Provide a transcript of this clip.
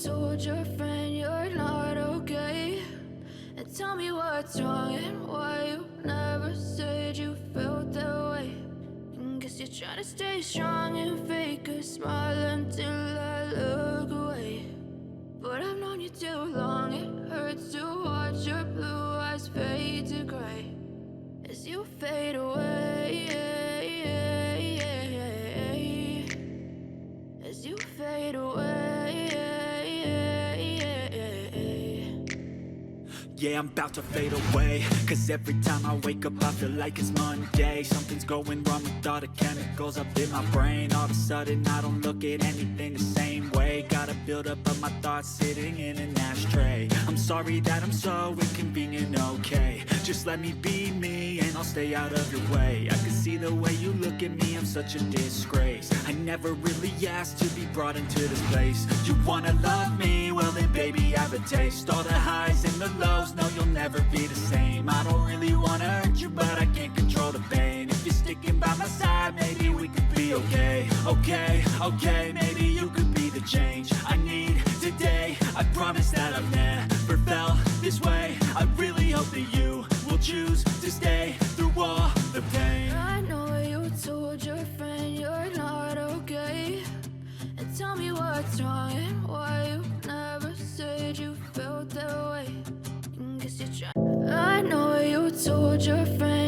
told your friend you're not okay? And tell me what's wrong and why you never said you felt that way. And guess you're trying to stay strong and fake a smile until I look away. But I've known you too long, it hurts to watch your blue eyes fade to gray as you fade away, as you fade away. Yeah, I'm about to fade away, cause every time I wake up I feel like it's Monday. Something's going wrong with all the chemicals up in my brain. All of a sudden I don't look at anything the same way. Got a buildup of my thoughts sitting in an ashtray. I'm sorry that I'm so inconvenient, okay? Just let me be me and I'll stay out of your way. I can see the way you look at me, I'm such a disgrace. I never really asked to be brought into this place. You wanna love me? Well then baby I have a taste. All the highs and the lows, no you'll never be the same. I don't really wanna hurt you but I can't control the pain. If you're sticking by my side maybe we could be okay. Okay, maybe you could be the change I need today. I promise that I've never felt this way. I really hope that you will choose to stay through all the pain. I know you told your friend you're not okay. And tell me what's wrong and why you never said you felt that way. And guess you're trying. I know you told your friend